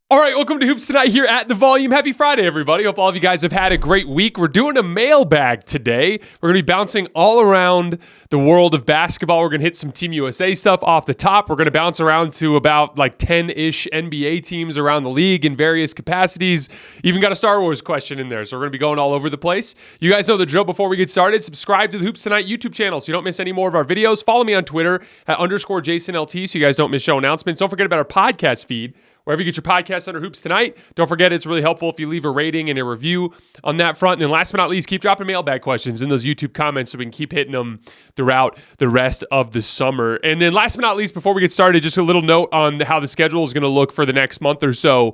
All right, welcome to Hoops Tonight here at The Volume. Happy Friday, everybody. Hope all of you guys have had a great week. We're doing a mailbag today. We're going to be bouncing all around the world of basketball. We're going to hit some Team USA stuff off the top. We're going to bounce around to about like 10-ish NBA teams around the league in various capacities. Even got a Star Wars question in there, so we're going to be going all over the place. You guys know the drill. Before we get started, subscribe to the Hoops Tonight YouTube channel so you don't miss any more of our videos. Follow me on Twitter at _JasonLT so you guys don't miss show announcements. Don't forget about our podcast feed. Wherever you get your podcast under Hoops Tonight. Don't forget, it's really helpful if you leave a rating and a review on that front. And then last but not least, keep dropping mailbag questions in those YouTube comments so we can keep hitting them throughout the rest of the summer. And then last but not least, before we get started, just a little note on how the schedule is going to look for the next month or so.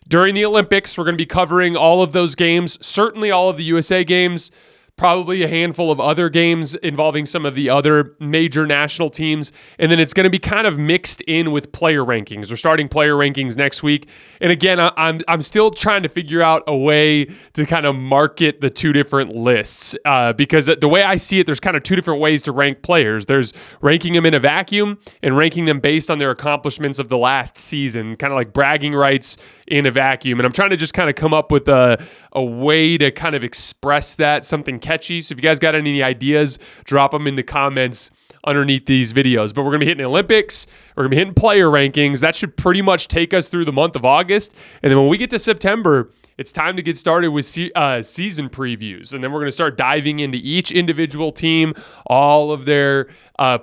During the Olympics, we're going to be covering all of those games, certainly all of the USA games, probably a handful of other games involving some of the other major national teams. And then it's going to be kind of mixed in with player rankings. We're starting player rankings next week. And again, I'm still trying to figure out a way to kind of market the two different lists because the way I see it, there's kind of two different ways to rank players. There's ranking them in a vacuum and ranking them based on their accomplishments of the last season, kind of like bragging rights in a vacuum. And I'm trying to just kind of come up with a way to kind of express that, something catchy. So if you guys got any ideas, drop them in the comments underneath these videos. But we're going to be hitting the Olympics. We're going to be hitting player rankings. That should pretty much take us through the month of August. And then when we get to September, it's time to get started with season previews. And then we're going to start diving into each individual team, all of their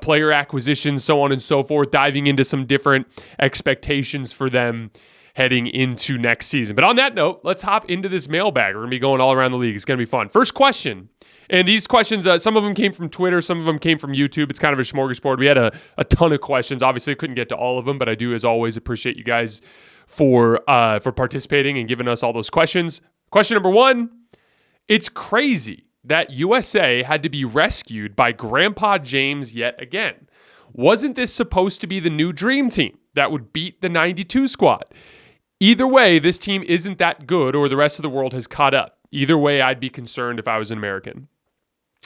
player acquisitions, so on and so forth, diving into some different expectations for them heading into next season. But on that note, let's hop into this mailbag. We're going to be going all around the league. It's going to be fun. First question. And these questions, some of them came from Twitter, some of them came from YouTube. It's kind of a smorgasbord. We had a ton of questions. Obviously, I couldn't get to all of them, but I do, as always, appreciate you guys for participating and giving us all those questions. Question number one, it's crazy that USA had to be rescued by Grandpa James yet again. Wasn't this supposed to be the new dream team that would beat the 92 squad? Either way, this team isn't that good or the rest of the world has caught up. Either way, I'd be concerned if I was an American.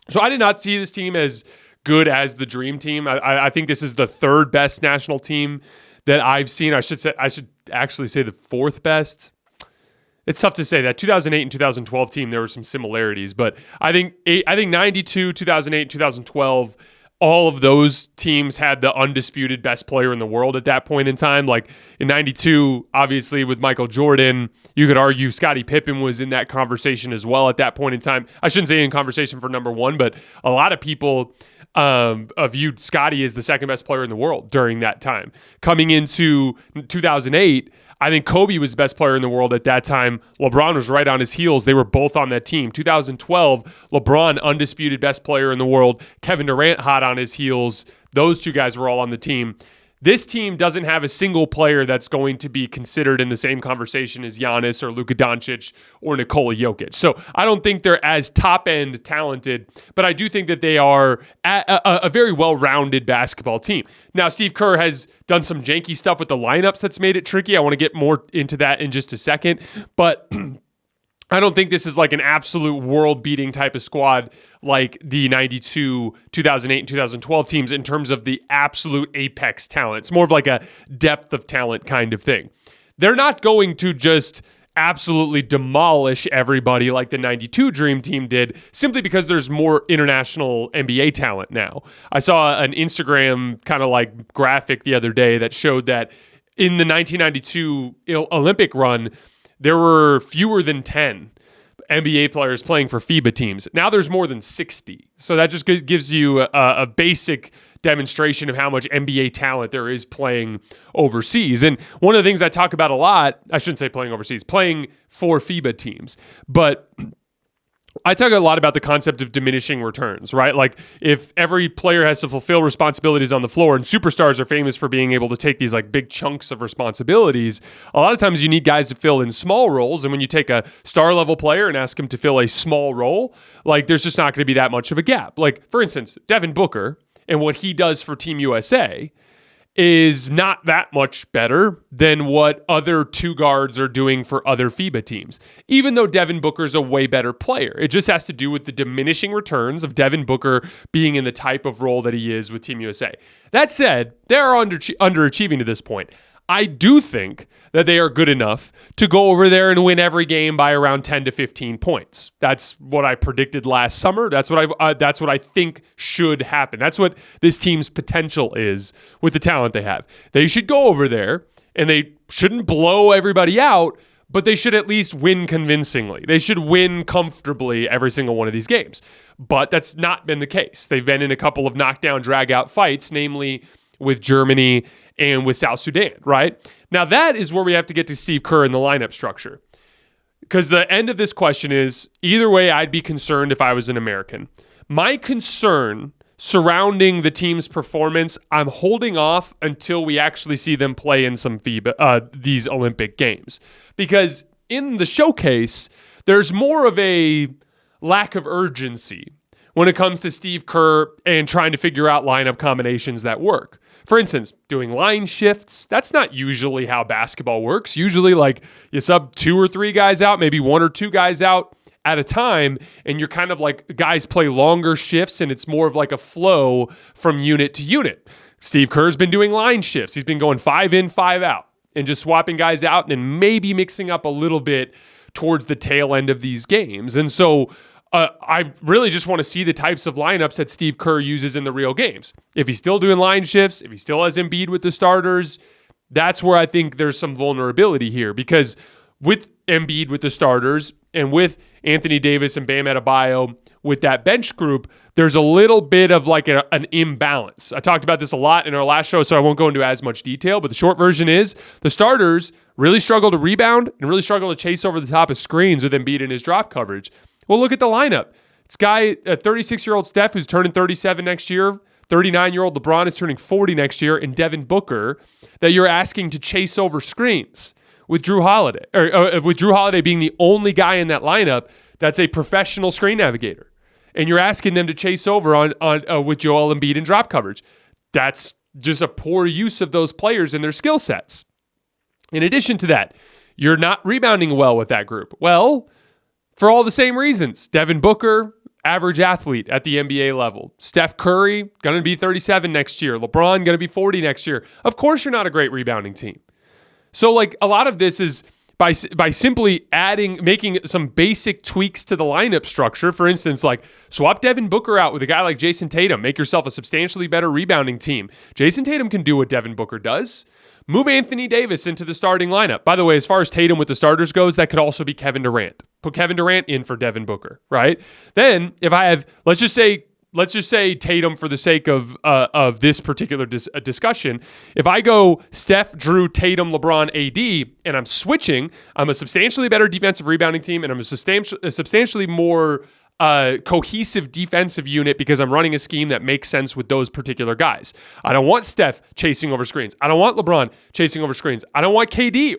So I did not see this team as good as the dream team. I think this is the third best national team that I've seen. I should actually say the fourth best. It's tough to say that 2008 and 2012 team, there were some similarities, but I think 92, 2008, 2012, all of those teams had the undisputed best player in the world at that point in time. Like in 92, obviously with Michael Jordan, you could argue Scottie Pippen was in that conversation as well at that point in time. I shouldn't say in conversation for number one, but a lot of people viewed Scottie as the second best player in the world during that time. Coming into 2008, I think Kobe was the best player in the world at that time. LeBron was right on his heels. They were both on that team. 2012, LeBron, undisputed best player in the world. Kevin Durant, hot on his heels. Those two guys were all on the team. This team doesn't have a single player that's going to be considered in the same conversation as Giannis or Luka Doncic or Nikola Jokic. So I don't think they're as top-end talented, but I do think that they are a very well-rounded basketball team. Now, Steve Kerr has done some janky stuff with the lineups that's made it tricky. I want to get more into that in just a second, but I don't think this is like an absolute world-beating type of squad like the 92, 2008, and 2012 teams in terms of the absolute apex talent. It's more of like a depth of talent kind of thing. They're not going to just absolutely demolish everybody like the 92 Dream Team did simply because there's more international NBA talent now. I saw an Instagram kind of like graphic the other day that showed that in the 1992 Olympic run, there were fewer than 10 NBA players playing for FIBA teams. Now there's more than 60. So that just gives you a basic demonstration of how much NBA talent there is playing overseas. And one of the things I talk about a lot, I shouldn't say playing overseas, playing for FIBA teams, but I talk a lot about the concept of diminishing returns, right? Like if every player has to fulfill responsibilities on the floor, and superstars are famous for being able to take these like big chunks of responsibilities, a lot of times you need guys to fill in small roles. And when you take a star level player and ask him to fill a small role, like there's just not going to be that much of a gap. Like for instance, Devin Booker and what he does for Team USA is not that much better than what other two guards are doing for other FIBA teams, even though Devin Booker's a way better player. It just has to do with the diminishing returns of Devin Booker being in the type of role that he is with Team USA. That said, they're underachieving to this point. I do think that they are good enough to go over there and win every game by around 10 to 15 points. That's what I predicted last summer. That's what I think should happen. That's what this team's potential is with the talent they have. They should go over there and they shouldn't blow everybody out, but they should at least win convincingly. They should win comfortably every single one of these games. But that's not been the case. They've been in a couple of knockdown, drag-out fights, namely with Germany and with South Sudan, right? Now that is where we have to get to Steve Kerr in the lineup structure. Because the end of this question is, either way, I'd be concerned if I was an American. My concern surrounding the team's performance, I'm holding off until we actually see them play in some these Olympic Games. Because in the showcase, there's more of a lack of urgency when it comes to Steve Kerr and trying to figure out lineup combinations that work. For instance, doing line shifts, that's not usually how basketball works. Usually, like, you sub 2 or 3 guys out, maybe 1 or 2 guys out at a time, and you're kind of like, guys play longer shifts, and it's more of like a flow from unit to unit. Steve Kerr's been doing line shifts. He's been going 5 in, 5 out, and just swapping guys out, and then maybe mixing up a little bit towards the tail end of these games. And so I really just want to see the types of lineups that Steve Kerr uses in the real games. If he's still doing line shifts, if he still has Embiid with the starters, that's where I think there's some vulnerability here. Because with Embiid with the starters and with Anthony Davis and Bam Adebayo with that bench group, there's a little bit of like an imbalance. I talked about this a lot in our last show, so I won't go into as much detail, but the short version is the starters really struggle to rebound and really struggle to chase over the top of screens with Embiid in his drop coverage. Well, look at the lineup. It's a 36-year-old Steph who's turning 37 next year, 39-year-old LeBron is turning 40 next year, and Devin Booker that you're asking to chase over screens with Drew Holiday, or with Drew Holiday being the only guy in that lineup that's a professional screen navigator. And you're asking them to chase over on with Joel Embiid in drop coverage. That's just a poor use of those players and their skill sets. In addition to that, you're not rebounding well with that group. Well, for all the same reasons. Devin Booker, average athlete at the NBA level. Steph Curry, going to be 37 next year. LeBron, going to be 40 next year. Of course you're not a great rebounding team. So like a lot of this is by simply making some basic tweaks to the lineup structure. For instance, like swap Devin Booker out with a guy like Jason Tatum. Make yourself a substantially better rebounding team. Jason Tatum can do what Devin Booker does. Move Anthony Davis into the starting lineup. By the way, as far as Tatum with the starters goes, that could also be Kevin Durant. Put Kevin Durant in for Devin Booker, right? Then if I have, let's just say Tatum for the sake of this particular discussion. If I go Steph, Drew, Tatum, LeBron, AD, and I'm switching, I'm a substantially better defensive rebounding team, and I'm a substantially more cohesive defensive unit because I'm running a scheme that makes sense with those particular guys. I don't want Steph chasing over screens. I don't want LeBron chasing over screens. I don't want KD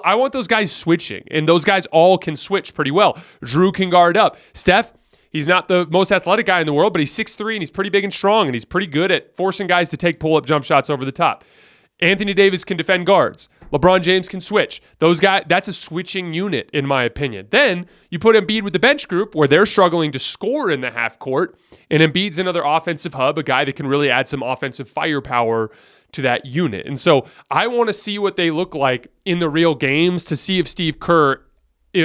I want those guys switching, and those guys all can switch pretty well. Drew can guard up. Steph, he's not the most athletic guy in the world, but he's 6'3", and he's pretty big and strong, and he's pretty good at forcing guys to take pull-up jump shots over the top. Anthony Davis can defend guards. LeBron James can switch. Those guys, that's a switching unit, in my opinion. Then you put Embiid with the bench group where they're struggling to score in the half court, and Embiid's another offensive hub, a guy that can really add some offensive firepower to that unit. And so I want to see what they look like in the real games to see if Steve Kerr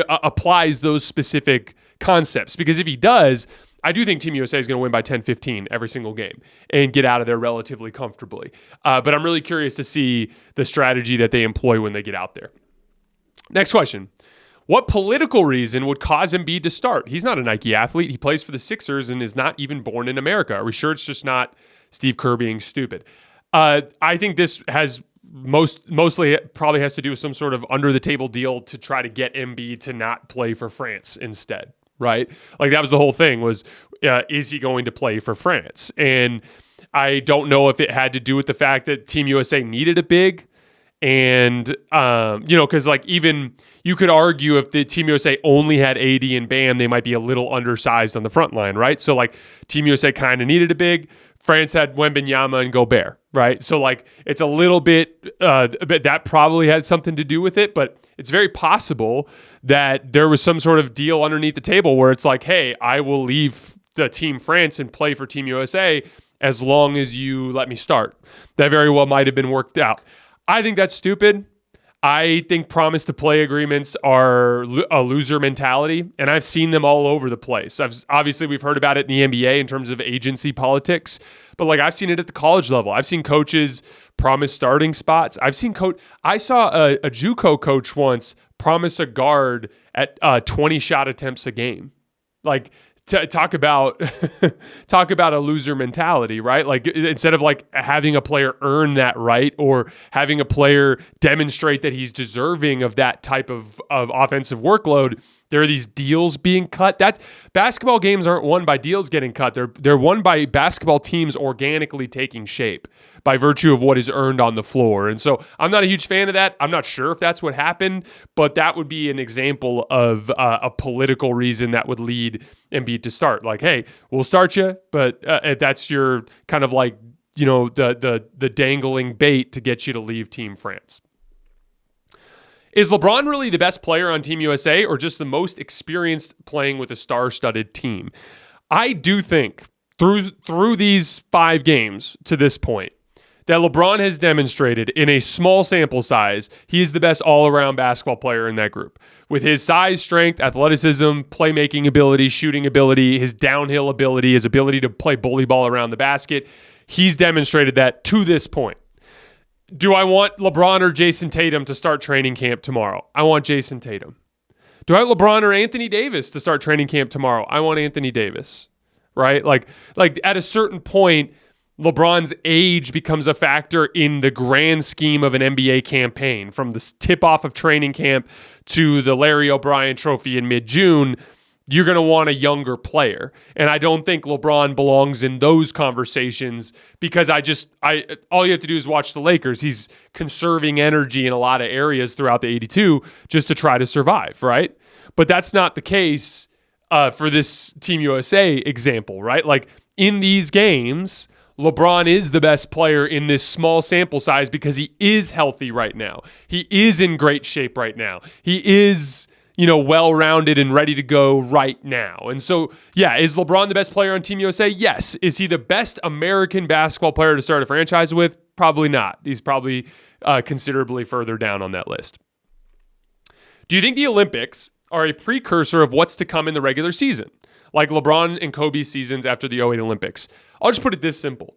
applies those specific concepts. Because if he does, I do think Team USA is going to win by 10-15 every single game and get out of there relatively comfortably. But I'm really curious to see the strategy that they employ when they get out there. Next question. What political reason would cause Embiid to start? He's not a Nike athlete. He plays for the Sixers and is not even born in America. Are we sure it's just not Steve Kerr being stupid? I think this has mostly probably has to do with some sort of under-the-table deal to try to get Embiid to not play for France instead. Right? Like that was the whole thing was, is he going to play for France? And I don't know if it had to do with the fact that Team USA needed a big and, because like even you could argue if the Team USA only had AD and Bam, they might be a little undersized on the front line, right? So like Team USA kind of needed a big. France had Wembanyama and Gobert, right? So like it's a little bit that probably had something to do with it, but it's very possible that there was some sort of deal underneath the table where it's like, hey, I will leave the Team France and play for Team USA as long as you let me start. That very well might have been worked out. I think that's stupid. I think promise to play agreements are a loser mentality, and I've seen them all over the place. Obviously, we've heard about it in the NBA in terms of agency politics, but like I've seen it at the college level. I've seen coaches promise starting spots. I saw a JUCO coach once promise a guard at 20 shot attempts a game. Like, talk about a loser mentality, right? Like, instead of like having a player earn that right or having a player demonstrate that he's deserving of that type of offensive workload, there are these deals being cut. That basketball games aren't won by deals getting cut. They're won by basketball teams organically taking shape by virtue of what is earned on the floor. And so I'm not a huge fan of that. I'm not sure if that's what happened, but that would be an example of a political reason that would lead Embiid to start. Like, hey, we'll start you, but that's your kind of like, the dangling bait to get you to leave Team France. Is LeBron really the best player on Team USA or just the most experienced playing with a star-studded team? I do think through these 5 games to this point that LeBron has demonstrated in a small sample size, he is the best all-around basketball player in that group. With his size, strength, athleticism, playmaking ability, shooting ability, his downhill ability, his ability to play bully ball around the basket, he's demonstrated that to this point. Do I want LeBron or Jason Tatum to start training camp tomorrow? I want Jason Tatum. Do I want LeBron or Anthony Davis to start training camp tomorrow? I want Anthony Davis, right? Like at a certain point, LeBron's age becomes a factor in the grand scheme of an NBA campaign. From the tip-off of training camp to the Larry O'Brien Trophy in mid-June, you're going to want a younger player. And I don't think LeBron belongs in those conversations because all you have to do is watch the Lakers. He's conserving energy in a lot of areas throughout the 82 just to try to survive, right? But that's not the case for this Team USA example, right? Like in these games, LeBron is the best player in this small sample size because he is healthy right now. He is in great shape right now. He is well-rounded and ready to go right now. And so, yeah, is LeBron the best player on Team USA? Yes. Is he the best American basketball player to start a franchise with? Probably not. He's probably considerably further down on that list. Do you think the Olympics are a precursor of what's to come in the regular season, like LeBron and Kobe's seasons after the 08 Olympics? I'll just put it this simple.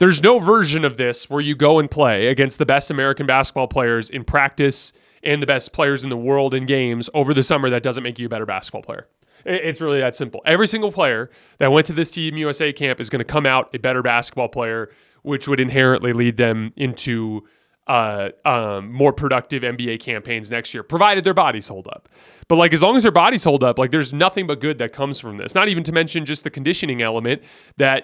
There's no version of this where you go and play against the best American basketball players in practice and the best players in the world in games over the summer that doesn't make you a better basketball player. It's really that simple. Every single player that went to this Team USA camp is going to come out a better basketball player, which would inherently lead them into more productive NBA campaigns next year, provided their bodies hold up. But like, as long as their bodies hold up, like there's nothing but good that comes from this. Not even to mention just the conditioning element that,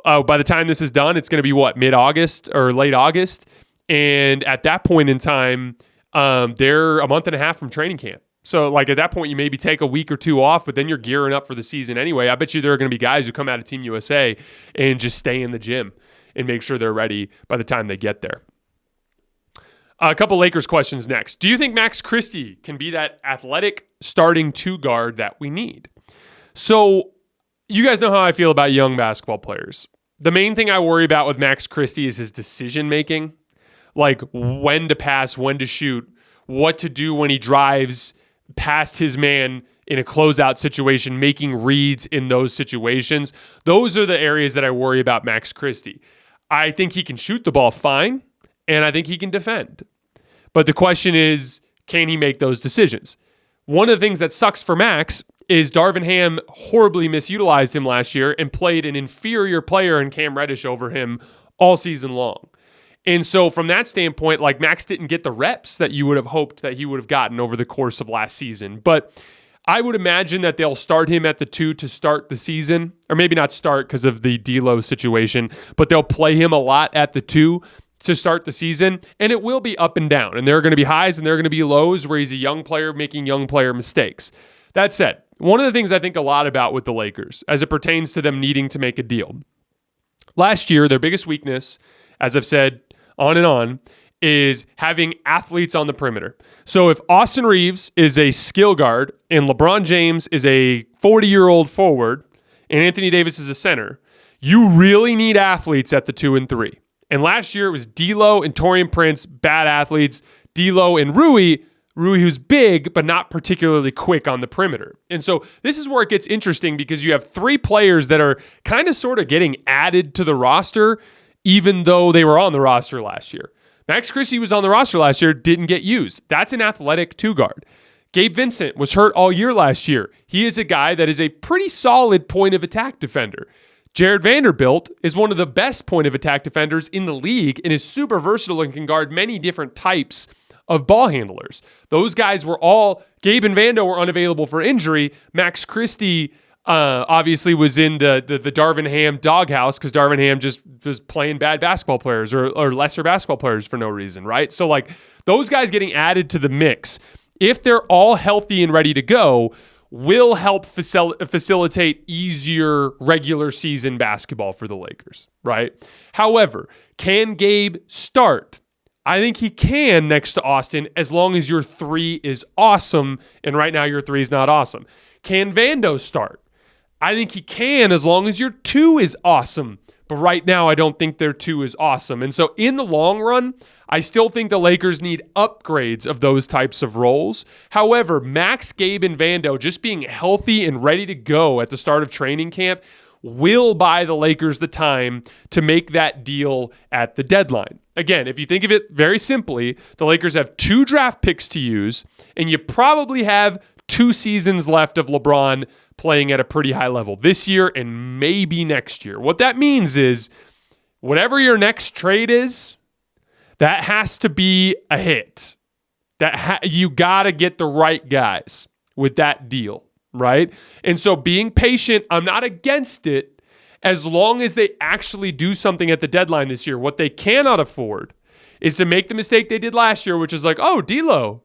by the time this is done, it's going to be mid-August or late August. And at that point in time, they're a month and a half from training camp. So like at that point, you maybe take a week or 2 off, but then you're gearing up for the season anyway. I bet you there are going to be guys who come out of Team USA and just stay in the gym and make sure they're ready by the time they get there. A couple Lakers questions next. Do you think Max Christie can be that athletic starting 2 guard that we need? So you guys know how I feel about young basketball players. The main thing I worry about with Max Christie is his decision making. Like when to pass, when to shoot, what to do when he drives past his man in a closeout situation, making reads in those situations. Those are the areas that I worry about Max Christie. I think he can shoot the ball fine, and I think he can defend. But the question is, can he make those decisions? One of the things that sucks for Max is Darvin Ham horribly misutilized him last year and played an inferior player in Cam Reddish over him all season long. And so from that standpoint, like Max didn't get the reps that you would have hoped that he would have gotten over the course of last season. But I would imagine that they'll start him at the 2 to start the season, or maybe not start because of the D'Lo situation, but they'll play him a lot at the 2 to start the season, and it will be up and down. And there are going to be highs and there are going to be lows where he's a young player making young player mistakes. That said, one of the things I think a lot about with the Lakers as it pertains to them needing to make a deal. Last year, their biggest weakness, as I've said on and on, is having athletes on the perimeter. So if Austin Reeves is a skill guard and LeBron James is a 40-year-old forward and Anthony Davis is a center, you really need athletes at the 2 and 3. And last year it was D'Lo and Taurean Prince, bad athletes. D'Lo and Rui, who's big, but not particularly quick on the perimeter. And so this is where it gets interesting because you have three players that are kind of sort of getting added to the roster, even though they were on the roster last year. Max Christie was on the roster last year, didn't get used. That's an athletic two-guard. Gabe Vincent was hurt all year last year. He is a guy that is a pretty solid point of attack defender. Jared Vanderbilt is one of the best point of attack defenders in the league and is super versatile and can guard many different types of ball handlers. Those guys were all, Gabe and Vando were unavailable for injury. Max Christie obviously was in the Darvin Ham doghouse because Darvin Ham just was playing bad basketball players or lesser basketball players for no reason, right? So like those guys getting added to the mix, if they're all healthy and ready to go, will help facilitate easier regular season basketball for the Lakers, right? However, can Gabe start? I think he can next to Austin as long as your three is awesome, and right now your three is not awesome. Can Vando start? I think he can as long as your two is awesome, but right now I don't think their two is awesome. And so in the long run, I still think the Lakers need upgrades of those types of roles. However, Max, Gabe, and Vando just being healthy and ready to go at the start of training camp will buy the Lakers the time to make that deal at the deadline. Again, if you think of it very simply, the Lakers have 2 draft picks to use, and you probably have 2 seasons left of LeBron playing at a pretty high level this year and maybe next year. What that means is whatever your next trade is, that has to be a hit. You got to get the right guys with that deal, right? And so being patient, I'm not against it as long as they actually do something at the deadline this year. What they cannot afford is to make the mistake they did last year, which is like, oh, D'Lo,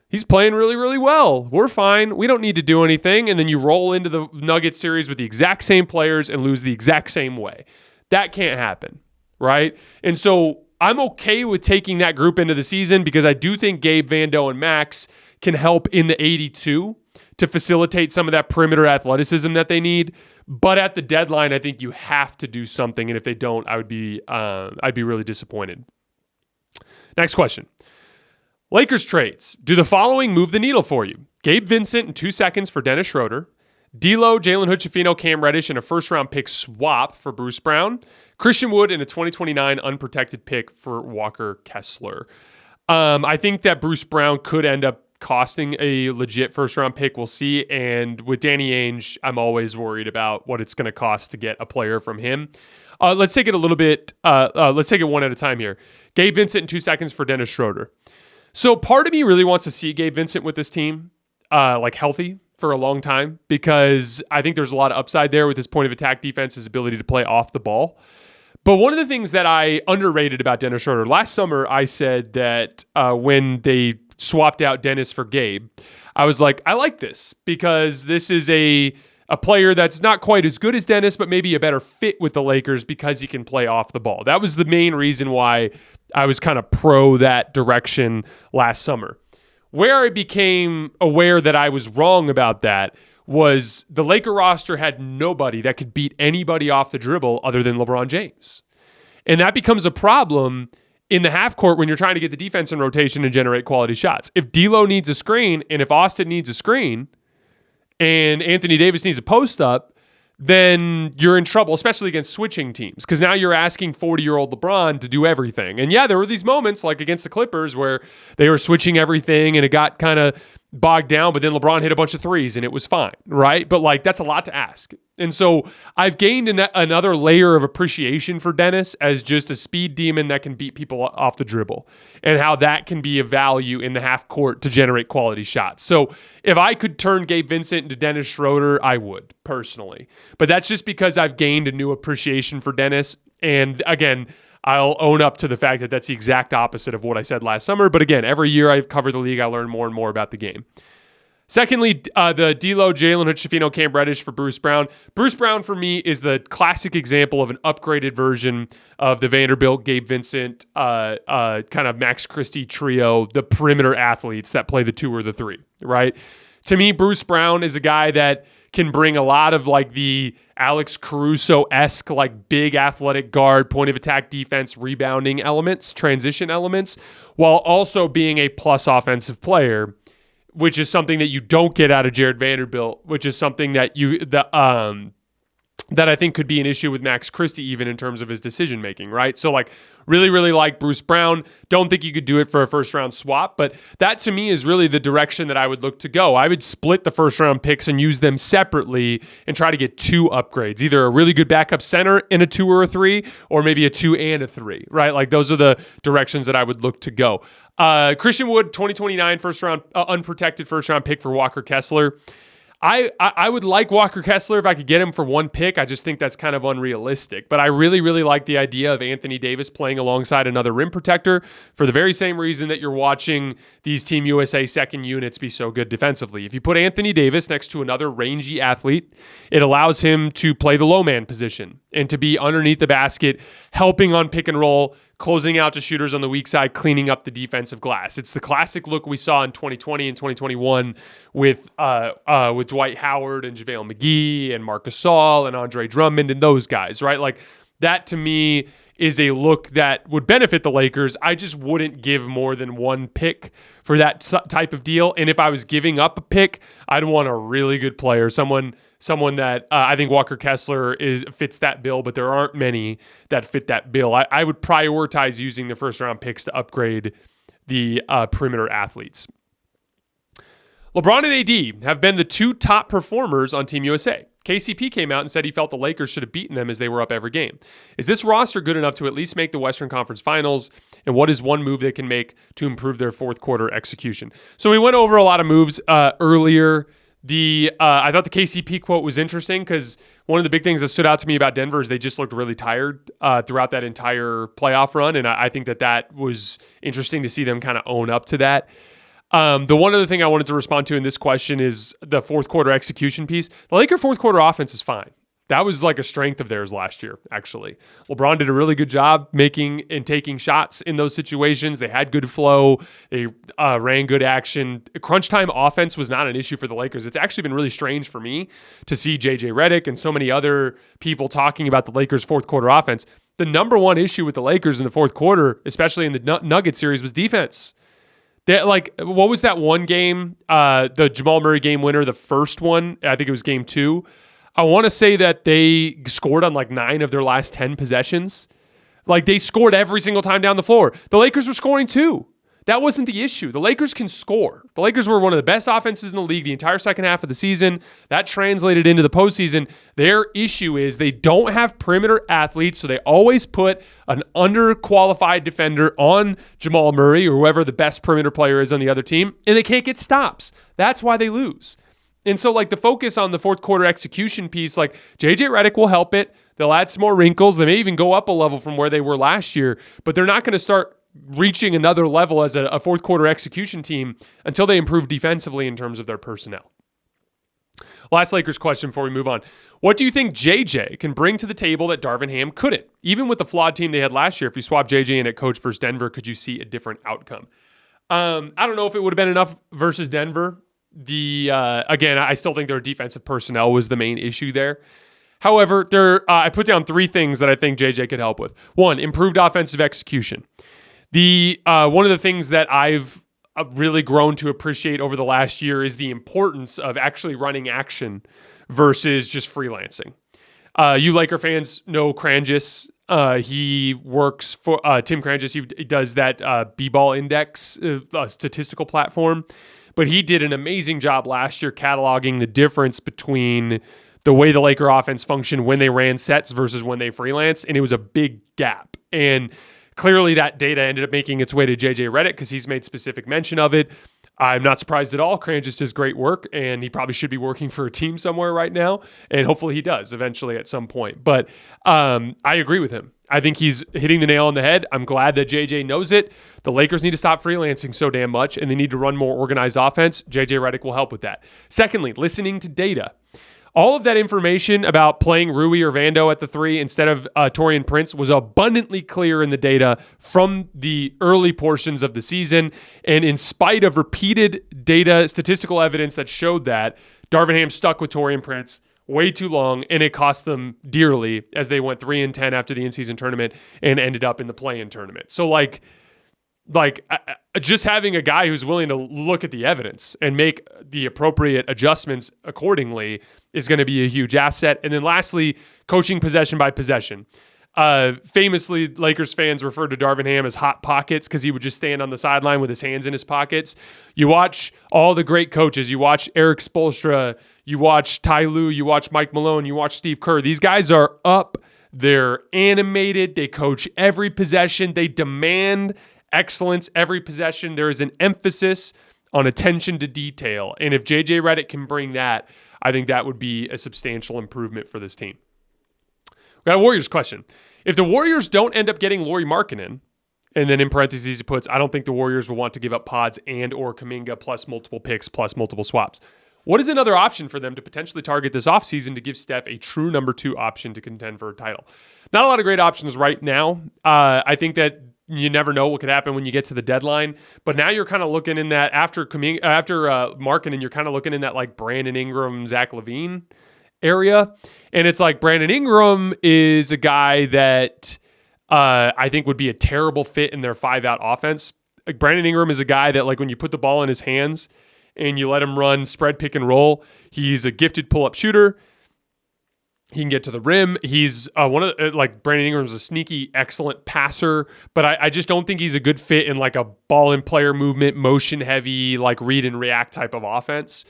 he's playing really, really well. We're fine. We don't need to do anything. And then you roll into the Nuggets series with the exact same players and lose the exact same way. That can't happen, right? And so I'm okay with taking that group into the season because I do think Gabe, Vando, and Max can help in the 82 to facilitate some of that perimeter athleticism that they need. But at the deadline, I think you have to do something. And if they don't, I'd be really disappointed. Next question. Lakers trades. Do the following move the needle for you? Gabe Vincent in 2 seconds for Dennis Schroeder. D'Lo, Jalen Hood-Schifino, Cam Reddish, and a first-round pick swap for Bruce Brown. Christian Wood and a 2029 unprotected pick for Walker Kessler. I think that Bruce Brown could end up costing a legit first-round pick. We'll see. And with Danny Ainge, I'm always worried about what it's going to cost to get a player from him. Let's take it a little bit. Let's take it one at a time here. Gabe Vincent in 2 seconds for Dennis Schroeder. So part of me really wants to see Gabe Vincent with this team, healthy for a long time, because I think there's a lot of upside there with his point of attack defense, his ability to play off the ball. But one of the things that I underrated about Dennis Schroeder, last summer I said that when they swapped out Dennis for Gabe, I was like, I like this because this is a player that's not quite as good as Dennis, but maybe a better fit with the Lakers because he can play off the ball. That was the main reason why I was kind of pro that direction last summer. Where I became aware that I was wrong about that was the Laker roster had nobody that could beat anybody off the dribble other than LeBron James. And that becomes a problem in the half court when you're trying to get the defense in rotation and generate quality shots. If D'Lo needs a screen and if Austin needs a screen and Anthony Davis needs a post up, then you're in trouble, especially against switching teams, because now you're asking 40-year-old LeBron to do everything. And yeah, there were these moments like against the Clippers where they were switching everything and it got kind of bogged down, but then LeBron hit a bunch of threes and it was fine, right? But that's a lot to ask. And so I've gained another layer of appreciation for Dennis as just a speed demon that can beat people off the dribble and how that can be a value in the half court to generate quality shots. So if I could turn Gabe Vincent into Dennis Schroeder, I would personally. But that's just because I've gained a new appreciation for Dennis. And again, I'll own up to the fact that that's the exact opposite of what I said last summer. But again, every year I've covered the league, I learn more and more about the game. Secondly, the D'Lo, Jalen Hood-Schifino, Cam Reddish for Bruce Brown. Bruce Brown, for me, is the classic example of an upgraded version of the Vanderbilt, Gabe Vincent, kind of Max Christie trio, the perimeter athletes that play the 2 or the 3, right? To me, Bruce Brown is a guy that can bring a lot of like the Alex Caruso-esque, like big athletic guard, point of attack defense, rebounding elements, transition elements, while also being a plus offensive player, which is something that you don't get out of Jared Vanderbilt, which is something that that I think could be an issue with Max Christie, even in terms of his decision making, right? So like really, really like Bruce Brown. Don't think you could do it for a first round swap, but that to me is really the direction that I would look to go. I would split the first round picks and use them separately and try to get 2 upgrades, either a really good backup center in a 2 or a 3, or maybe a 2 and a 3, right? Like those are the directions that I would look to go. Christian Wood, 2029 first round, unprotected first round pick for Walker Kessler. I would like Walker Kessler if I could get him for 1 pick. I just think that's kind of unrealistic. But I really, really like the idea of Anthony Davis playing alongside another rim protector for the very same reason that you're watching these Team USA second units be so good defensively. If you put Anthony Davis next to another rangy athlete, it allows him to play the low man position and to be underneath the basket, helping on pick and roll, closing out to shooters on the weak side, cleaning up the defensive glass. It's the classic look we saw in 2020 and 2021 with Dwight Howard and JaVale McGee and Marc Gasol and Andre Drummond and those guys, right? Like that to me is a look that would benefit the Lakers. I just wouldn't give more than 1 pick for that type of deal. And if I was giving up a pick, I'd want a really good player, someone that I think Walker Kessler fits that bill, but there aren't many that fit that bill. I would prioritize using the first round picks to upgrade the perimeter athletes. LeBron and AD have been the 2 top performers on Team USA. KCP came out and said he felt the Lakers should have beaten them as they were up every game. Is this roster good enough to at least make the Western Conference Finals? And what is one move they can make to improve their fourth quarter execution? So we went over a lot of moves earlier. I thought the KCP quote was interesting because one of the big things that stood out to me about Denver is they just looked really tired throughout that entire playoff run. And I think that was interesting to see them kind of own up to that. The one other thing I wanted to respond to in this question is the fourth quarter execution piece. The Laker fourth quarter offense is fine. That was like a strength of theirs last year, actually. LeBron did a really good job making and taking shots in those situations. They had good flow. They ran good action. Crunch time offense was not an issue for the Lakers. It's actually been really strange for me to see JJ Redick and so many other people talking about the Lakers' fourth quarter offense. The number one issue with the Lakers in the fourth quarter, especially in the Nuggets series, was defense. What was that one game? The Jamal Murray game winner, the first one. I think it was game 2. I want to say that they scored on like 9 of their last 10 possessions. Like they scored every single time down the floor. The Lakers were scoring too. That wasn't the issue. The Lakers can score. The Lakers were one of the best offenses in the league the entire second half of the season. That translated into the postseason. Their issue is they don't have perimeter athletes, so they always put an underqualified defender on Jamal Murray or whoever the best perimeter player is on the other team, and they can't get stops. That's why they lose. And so, like, the focus on the fourth quarter execution piece, like, JJ Redick will help it. They'll add some more wrinkles. They may even go up a level from where they were last year, but they're not going to start reaching another level as a fourth quarter execution team until they improve defensively in terms of their personnel. Last Lakers question before we move on. What do you think JJ can bring to the table that Darvin Ham couldn't? Even with the flawed team they had last year, if you swap JJ in at coach versus Denver, could you see a different outcome? I don't know if it would have been enough versus Denver. Again, I still think their defensive personnel was the main issue there. However, I put down 3 things that I think JJ could help with. 1, improved offensive execution. One of the things that I've really grown to appreciate over the last year is the importance of actually running action versus just freelancing. You Laker fans know Kranjis. He works for Tim Kranjis. He does that B-ball index statistical platform. But he did an amazing job last year cataloging the difference between the way the Laker offense functioned when they ran sets versus when they freelanced, and it was a big gap. And clearly that data ended up making its way to JJ Redick because he's made specific mention of it. I'm not surprised at all. Kranjis does great work, and he probably should be working for a team somewhere right now, and hopefully he does eventually at some point. But I agree with him. I think he's hitting the nail on the head. I'm glad that JJ knows it. The Lakers need to stop freelancing so damn much, and they need to run more organized offense. JJ Redick will help with that. Secondly, listening to data. All of that information about playing Rui or Vando at the 3 instead of Taurean Prince was abundantly clear in the data from the early portions of the season. And in spite of repeated data, statistical evidence that showed that, Darvin Ham stuck with Taurean Prince way too long, and it cost them dearly as they went 3-10 after the in-season tournament and ended up in the play-in tournament. So just having a guy who's willing to look at the evidence and make the appropriate adjustments accordingly is going to be a huge asset. And then lastly, coaching possession by possession. Famously, Lakers fans referred to Darvin Ham as hot pockets because he would just stand on the sideline with his hands in his pockets. You watch all the great coaches. You watch Eric Spoelstra. You watch Ty Lue. You watch Mike Malone. You watch Steve Kerr. These guys are up. They're animated. They coach every possession. They demand excellence every possession. There is an emphasis on attention to detail. And if JJ Redick can bring that, I think that would be a substantial improvement for this team. We got a Warriors question. If the Warriors don't end up getting Lauri Markkanen, and then in parentheses he puts, I don't think the Warriors will want to give up Pods and or Kuminga plus multiple picks plus multiple swaps. What is another option for them to potentially target this offseason to give Steph a true number 2 option to contend for a title? Not a lot of great options right now. I think that you never know what could happen when you get to the deadline. But now you're kind of looking in that after Markkanen, you're kind of looking in that like Brandon Ingram, Zach LaVine area. And it's like Brandon Ingram is a guy that I think would be a terrible fit in their 5-out offense. Like Brandon Ingram is a guy that like when you put the ball in his hands and you let him run spread pick and roll, he's a gifted pull-up shooter. He can get to the rim. He's Brandon Ingram's a sneaky, excellent passer, but I just don't think he's a good fit in like a ball and player movement, motion heavy, like read and react type of offense.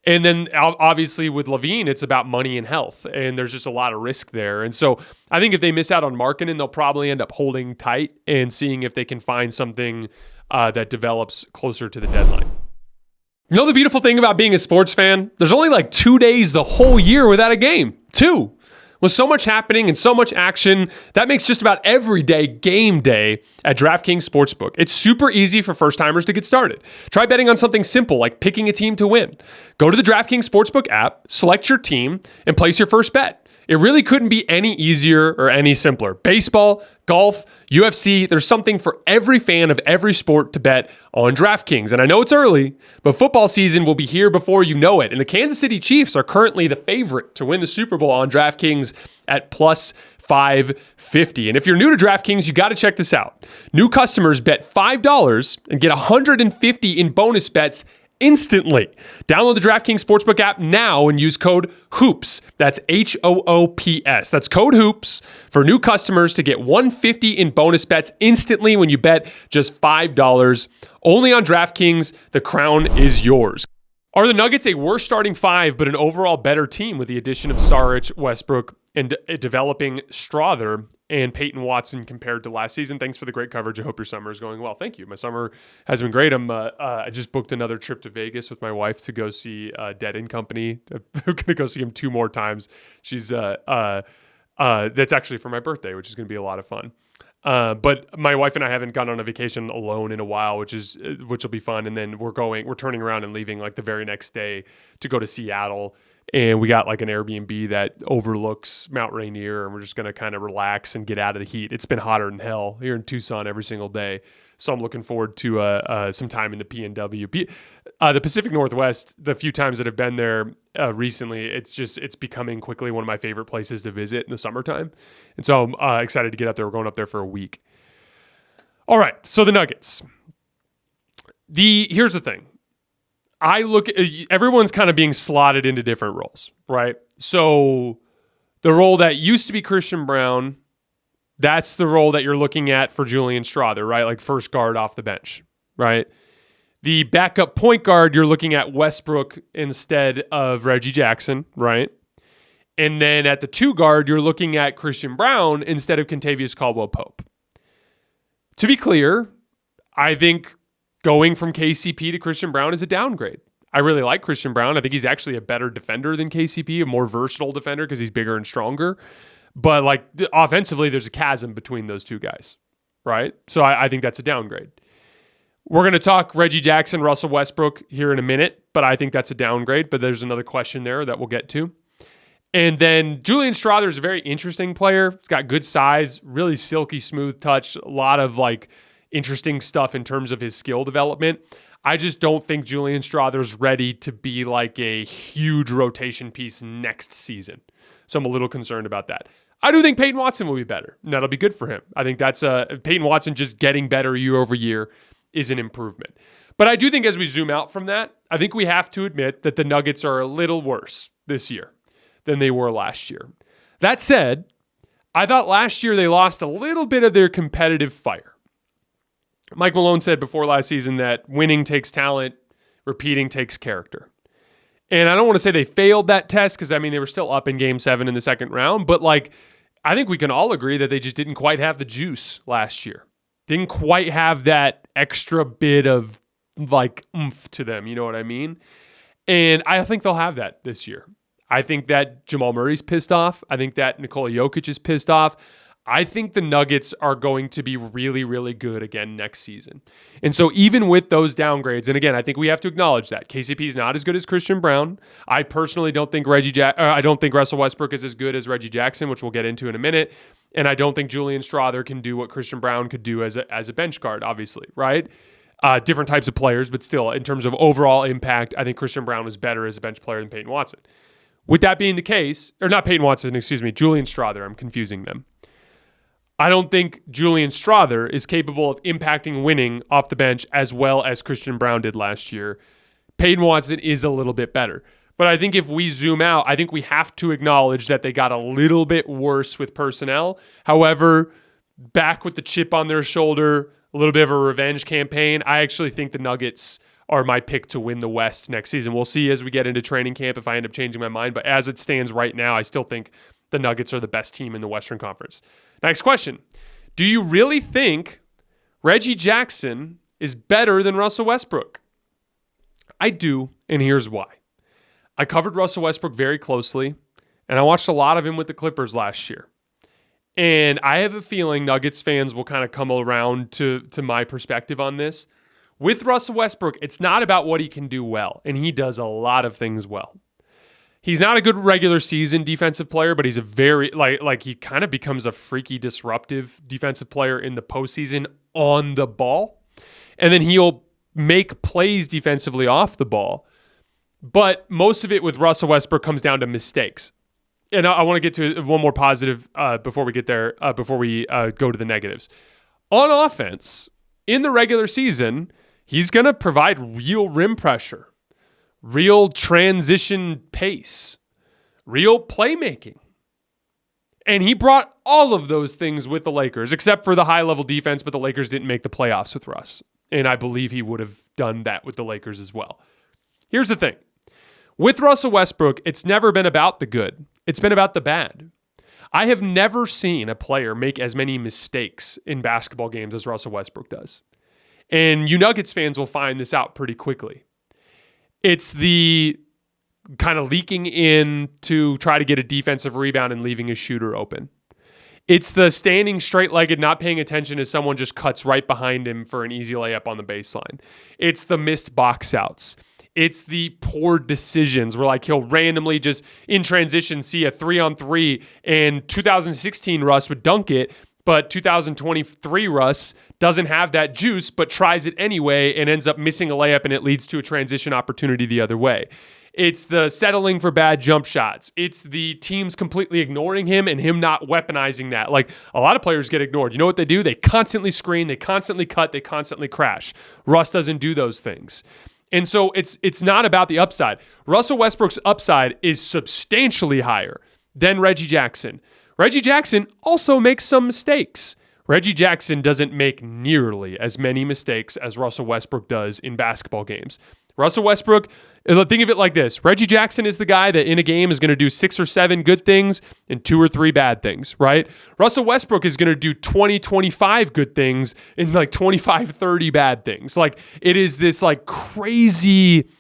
And then obviously with LaVine, it's about money and health, and there's just a lot of risk there. And so I think if they miss out on Markkanen, they'll probably end up holding tight and seeing if they can find something that develops closer to the deadline. You know the beautiful thing about being a sports fan? There's only like 2 days the whole year without a game. 2. With so much happening and so much action, that makes just about every day game day at DraftKings Sportsbook. It's super easy for first-timers to get started. Try betting on something simple like picking a team to win. Go to the DraftKings Sportsbook app, select your team, and place your first bet. It really couldn't be any easier or any simpler. Baseball, golf, UFC, there's something for every fan of every sport to bet on DraftKings. And I know it's early, but football season will be here before you know it. And the Kansas City Chiefs are currently the favorite to win the Super Bowl on DraftKings at plus 550. And if you're new to DraftKings, you got to check this out. New customers bet $5 and get $150 in bonus bets instantly. Download the DraftKings Sportsbook app now and use code HOOPS. That's HOOPS. That's code HOOPS for new customers to get $150 in bonus bets instantly when you bet just $5. Only on DraftKings. The crown is yours. Are the Nuggets a worse starting 5 but an overall better team with the addition of Saric, Westbrook, and developing Strother and Peyton Watson compared to last season? Thanks for the great coverage. I hope your summer is going well. Thank you. My summer has been great. I just booked another trip to Vegas with my wife to go see Dead & Company. I'm going to go see him 2 more times. She's that's actually for my birthday, which is going to be a lot of fun. But my wife and I haven't gone on a vacation alone in a while, which will be fun. And then we're turning around and leaving like the very next day to go to Seattle. And we got like an Airbnb that overlooks Mount Rainier, and we're just going to kind of relax and get out of the heat. It's been hotter than hell here in Tucson every single day. So I'm looking forward to some time in the PNW. The Pacific Northwest, the few times that I've been there recently, it's becoming quickly one of my favorite places to visit in the summertime. And so I'm excited to get up there. We're going up there for a week. All right, so the Nuggets. Here's the thing. Everyone's kind of being slotted into different roles, right? So the role that used to be Christian Brown, that's the role that you're looking at for Julian Strother, right? Like first guard off the bench, right? The backup point guard, you're looking at Westbrook instead of Reggie Jackson, right? And then at the 2 guard, you're looking at Christian Brown instead of Kentavious Caldwell-Pope. To be clear, I think going from KCP to Christian Brown is a downgrade. I really like Christian Brown. I think he's actually a better defender than KCP, a more versatile defender because he's bigger and stronger. But like offensively, there's a chasm between those 2 guys, right? So I think that's a downgrade. We're going to talk Reggie Jackson, Russell Westbrook here in a minute, but I think that's a downgrade. But there's another question there that we'll get to. And then Julian Strawther is a very interesting player. He's got good size, really silky smooth touch, a lot of like interesting stuff in terms of his skill development. I just don't think Julian Strawther's ready to be like a huge rotation piece next season. So I'm a little concerned about that. I do think Peyton Watson will be better, and that'll be good for him. I think that's Peyton Watson just getting better year over year is an improvement. But I do think as we zoom out from that, I think we have to admit that the Nuggets are a little worse this year than they were last year. That said, I thought last year they lost a little bit of their competitive fire. Mike Malone said before last season that winning takes talent, repeating takes character. And I don't want to say they failed that test because, I mean, they were still up in Game 7 in the second round. But, like, I think we can all agree that they just didn't quite have the juice last year. Didn't quite have that extra bit of, like, oomph to them. You know what I mean? And I think they'll have that this year. I think that Jamal Murray's pissed off. I think that Nikola Jokic is pissed off. I think the Nuggets are going to be really, really good again next season. And so even with those downgrades, and again, I think we have to acknowledge that KCP is not as good as Christian Brown. I personally don't think I don't think Russell Westbrook is as good as Reggie Jackson, which we'll get into in a minute. And I don't think Julian Strawther can do what Christian Brown could do as a bench guard, obviously, right? Different types of players, but still, in terms of overall impact, I think Christian Brown is better as a bench player than Peyton Watson. With that being the case, or not Peyton Watson, excuse me, Julian Strawther, I'm confusing them. I don't think Julian Strawther is capable of impacting winning off the bench as well as Christian Brown did last year. Peyton Watson is a little bit better. But I think if we zoom out, I think we have to acknowledge that they got a little bit worse with personnel. However, back with the chip on their shoulder, a little bit of a revenge campaign, I actually think the Nuggets are my pick to win the West next season. We'll see as we get into training camp if I end up changing my mind. But as it stands right now, I still think the Nuggets are the best team in the Western Conference. Next question. Do you really think Reggie Jackson is better than Russell Westbrook? I do, and here's why. I covered Russell Westbrook very closely, and I watched a lot of him with the Clippers last year. And I have a feeling Nuggets fans will kind of come around to my perspective on this. With Russell Westbrook, it's not about what he can do well, and he does a lot of things well. He's not a good regular season defensive player, but he's a very, like he kind of becomes a freaky disruptive defensive player in the postseason on the ball. And then he'll make plays defensively off the ball. But most of it with Russell Westbrook comes down to mistakes. And I want to get to one more positive before we get there, before we go to the negatives. On offense, in the regular season, he's going to provide real rim pressure, real transition pace, real playmaking. And he brought all of those things with the Lakers, except for the high-level defense, but the Lakers didn't make the playoffs with Russ. And I believe he would have done that with the Lakers as well. Here's the thing. With Russell Westbrook, it's never been about the good. It's been about the bad. I have never seen a player make as many mistakes in basketball games as Russell Westbrook does. And you Nuggets fans will find this out pretty quickly. It's the kind of leaking in to try to get a defensive rebound and leaving a shooter open. It's the standing straight-legged, not paying attention as someone just cuts right behind him for an easy layup on the baseline. It's the missed box outs. It's the poor decisions where like he'll randomly just in transition see a 3-on-3 and 2016 Russ would dunk it, but 2023 Russ doesn't have that juice but tries it anyway and ends up missing a layup and it leads to a transition opportunity the other way. It's the settling for bad jump shots. It's the teams completely ignoring him and him not weaponizing that. Like a lot of players get ignored. You know what they do? They constantly screen, they constantly cut, they constantly crash. Russ doesn't do those things. And so it's not about the upside. Russell Westbrook's upside is substantially higher than Reggie Jackson. Reggie Jackson also makes some mistakes. Reggie Jackson doesn't make nearly as many mistakes as Russell Westbrook does in basketball games. Russell Westbrook, think of it like this. Reggie Jackson is the guy that in a game is going to do 6 or 7 good things and 2 or 3 bad things, right? Russell Westbrook is going to do 20, 25 good things and like 25, 30 bad things. Like it is this like crazy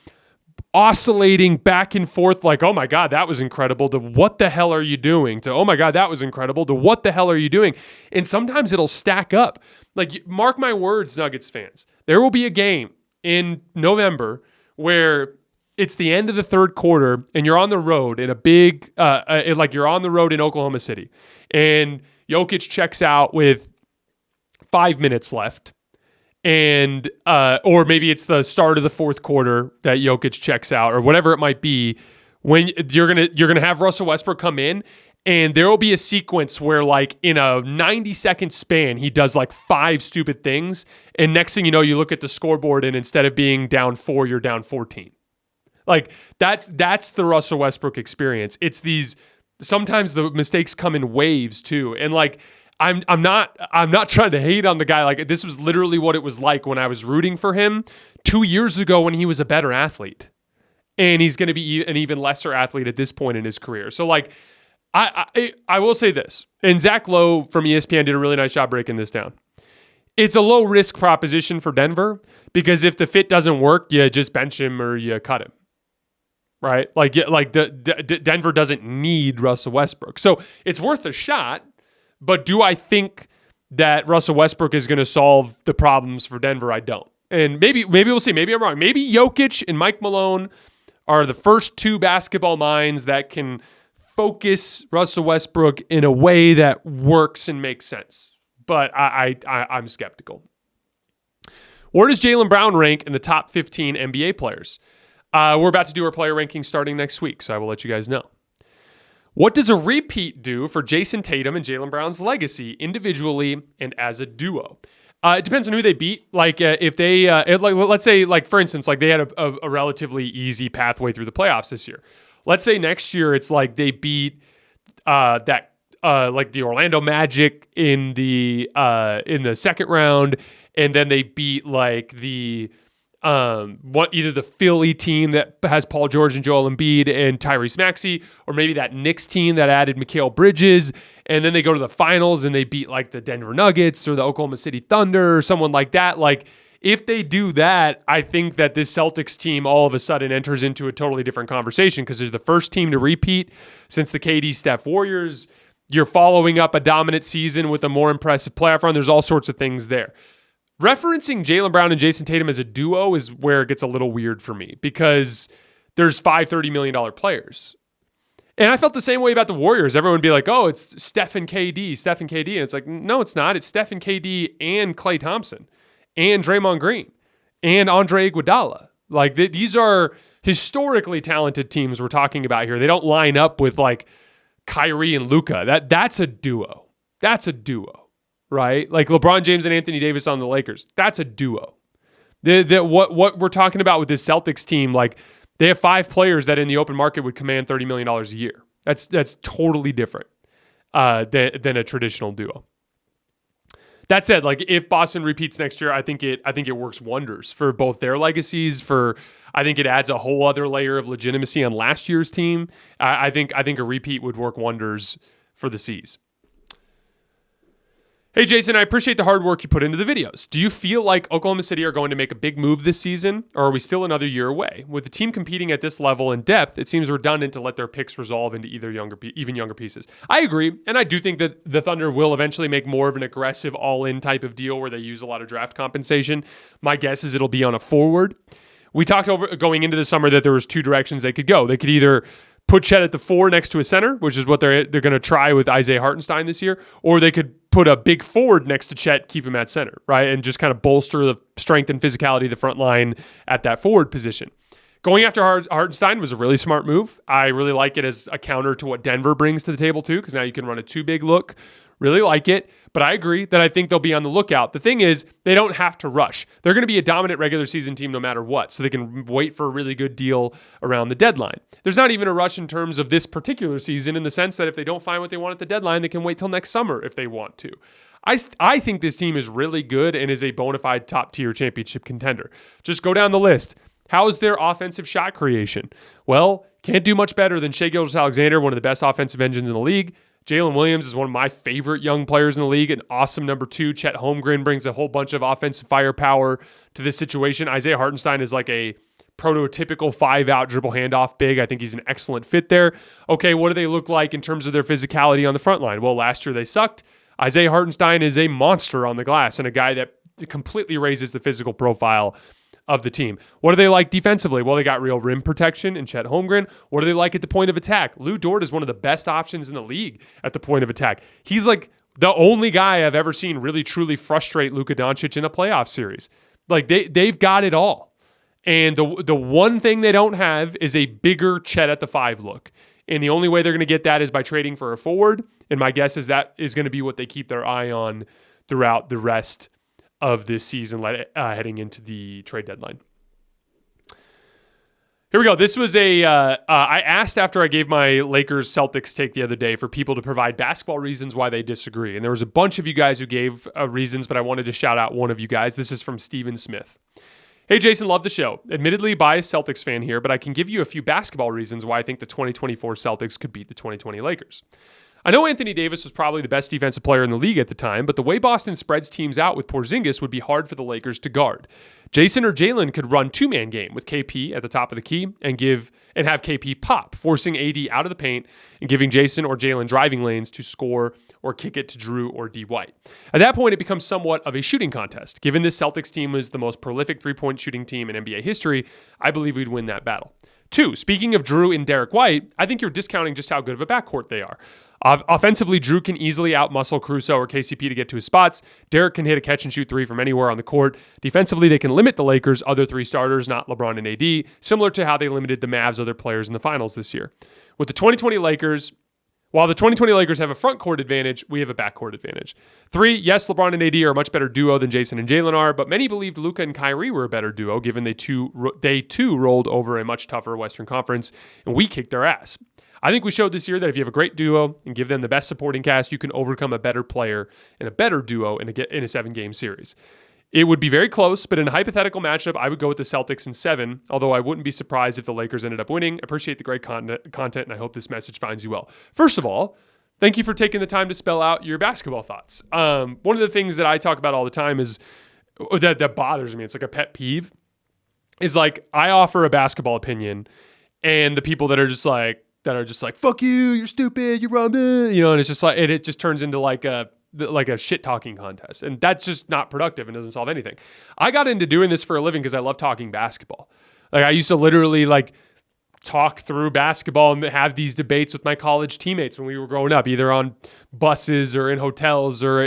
oscillating back and forth like, oh my God, that was incredible, to what the hell are you doing, to oh my God, that was incredible, to what the hell are you doing? And sometimes it'll stack up. Like mark my words, Nuggets fans, there will be a game in November where it's the end of the third quarter and you're on the road in a big, like you're on the road in Oklahoma City, and Jokic checks out with 5 minutes left, and or maybe it's the start of the fourth quarter that Jokic checks out, or whatever it might be. When you're gonna have Russell Westbrook come in, and there will be a sequence where, like, in a 90-second span, he does like 5 stupid things, and next thing you know, you look at the scoreboard, and instead of being down 4, you're down 14. Like, that's the Russell Westbrook experience. It's these, sometimes the mistakes come in waves too, and like, I'm not trying to hate on the guy. Like, this was literally what it was like when I was rooting for him 2 years ago when he was a better athlete. And he's going to be an even lesser athlete at this point in his career. So, like, I will say this, and Zach Lowe from ESPN did a really nice job breaking this down. It's a low-risk proposition for Denver, because if the fit doesn't work, you just bench him or you cut him. Right? Denver doesn't need Russell Westbrook. So it's worth a shot. But do I think that Russell Westbrook is going to solve the problems for Denver? I don't. And maybe we'll see. Maybe I'm wrong. Maybe Jokic and Mike Malone are the first 2 basketball minds that can focus Russell Westbrook in a way that works and makes sense. But I'm skeptical. Where does Jaylen Brown rank in the top 15 NBA players? We're about to do our player rankings starting next week, so I will let you guys know. What does a repeat do for Jason Tatum and Jaylen Brown's legacy individually and as a duo? It depends on who they beat. Like, if they, let's say, like, for instance, like, they had a relatively easy pathway through the playoffs this year. Let's say next year it's like they beat like the Orlando Magic in the second round, and then they beat like the either the Philly team that has Paul George and Joel Embiid and Tyrese Maxey, or maybe that Knicks team that added Mikal Bridges, and then they go to the finals and they beat like the Denver Nuggets or the Oklahoma City Thunder or someone like that. Like, if they do that, I think that this Celtics team all of a sudden enters into a totally different conversation, because they're the first team to repeat since the KD Steph Warriors. You're following up a dominant season with a more impressive playoff run. There's all sorts of things there. Referencing Jaylen Brown and Jason Tatum as a duo is where it gets a little weird for me, because there's 5 $30 million players. And I felt the same way about the Warriors. Everyone would be like, oh, it's Steph and KD. And it's like, no, it's not. It's Steph and KD and Klay Thompson and Draymond Green and Andre Iguodala. Like, these are historically talented teams we're talking about here. They don't line up with like Kyrie and Luka. That's a duo. That's a duo. Right? Like LeBron James and Anthony Davis on the Lakers. That's a duo. What we're talking about with this Celtics team, like, they have 5 players that in the open market would command $30 million a year. That's totally different than a traditional duo. That said, like, if Boston repeats next year, I think it works wonders for both their legacies. I think it adds a whole other layer of legitimacy on last year's team. I think a repeat would work wonders for the C's. Hey, Jason, I appreciate the hard work you put into the videos. Do you feel like Oklahoma City are going to make a big move this season, or are we still another year away? With the team competing at this level in depth, it seems redundant to let their picks resolve into even younger pieces. I agree, and I do think that the Thunder will eventually make more of an aggressive all-in type of deal where they use a lot of draft compensation. My guess is it'll be on a forward. We talked over going into the summer that there was 2 directions they could go. They could either put Chet at the 4 next to a center, which is what they're going to try with Isaiah Hartenstein this year, or they could put a big forward next to Chet, keep him at center, right? And just kind of bolster the strength and physicality of the front line at that forward position. Going after Hartenstein was a really smart move. I really like it as a counter to what Denver brings to the table too, because now you can run a 2-big look. Really like it, but I agree that I think they'll be on the lookout. The thing is, they don't have to rush. They're going to be a dominant regular season team no matter what, so they can wait for a really good deal around the deadline. There's not even a rush in terms of this particular season, in the sense that if they don't find what they want at the deadline, they can wait till next summer if they want to. I think this team is really good and is a bona fide top-tier championship contender. Just go down the list. How is their offensive shot creation? Well, can't do much better than Shai Gilgeous-Alexander, one of the best offensive engines in the league. Jalen Williams is one of my favorite young players in the league, an awesome number 2. Chet Holmgren brings a whole bunch of offensive firepower to this situation. Isaiah Hartenstein is like a prototypical 5-out dribble handoff big. I think he's an excellent fit there. Okay, what do they look like in terms of their physicality on the front line? Well, last year they sucked. Isaiah Hartenstein is a monster on the glass and a guy that completely raises the physical profile of the team. What do they like defensively? Well, they got real rim protection in Chet Holmgren. What do they like at the point of attack? Lou Dort is one of the best options in the league at the point of attack. He's like the only guy I've ever seen really truly frustrate Luka Doncic in a playoff series. Like they've got it all. And the one thing they don't have is a bigger Chet at the 5 look. And the only way they're going to get that is by trading for a forward. And my guess is that is going to be what they keep their eye on throughout the rest of this season heading into the trade deadline. Here we go. This was I asked after I gave my Lakers Celtics take the other day for people to provide basketball reasons why they disagree. And there was a bunch of you guys who gave reasons, but I wanted to shout out one of you guys. This is from Steven Smith. Hey, Jason, love the show. Admittedly, biased Celtics fan here, but I can give you a few basketball reasons why I think the 2024 Celtics could beat the 2020 Lakers. I know Anthony Davis was probably the best defensive player in the league at the time, but the way Boston spreads teams out with Porzingis would be hard for the Lakers to guard. Jason or Jalen could run two-man game with KP at the top of the key and have KP pop, forcing AD out of the paint and giving Jason or Jalen driving lanes to score or kick it to Drew or D. White. At that point, it becomes somewhat of a shooting contest. Given this Celtics team was the most prolific three-point shooting team in NBA history, I believe we'd win that battle. 2, speaking of Drew and Derek White, I think you're discounting just how good of a backcourt they are. Offensively, Drew can easily outmuscle Caruso or KCP to get to his spots. Derek can hit a catch-and-shoot 3 from anywhere on the court. Defensively, they can limit the Lakers' other 3 starters, not LeBron and AD, similar to how they limited the Mavs' other players in the finals this year. With the 2020 Lakers, while the 2020 Lakers have a front court advantage, we have a backcourt advantage. 3, yes, LeBron and AD are a much better duo than Jason and Jalen are, but many believed Luka and Kyrie were a better duo, given they too rolled over a much tougher Western Conference, and we kicked their ass. I think we showed this year that if you have a great duo and give them the best supporting cast, you can overcome a better player and a better duo in a 7-game series. It would be very close, but in a hypothetical matchup, I would go with the Celtics in 7, although I wouldn't be surprised if the Lakers ended up winning. Appreciate the great content, and I hope this message finds you well. First of all, thank you for taking the time to spell out your basketball thoughts. One of the things that I talk about all the time is that bothers me. It's like a pet peeve. Is like I offer a basketball opinion, and the people that are just like, fuck you, you're stupid, you're wrong, and it's just like it just turns into like a shit talking contest, and that's just not productive and doesn't solve anything. I got into doing this for a living because I love talking basketball. Like I used to literally talk through basketball and have these debates with my college teammates when we were growing up, either on buses or in hotels or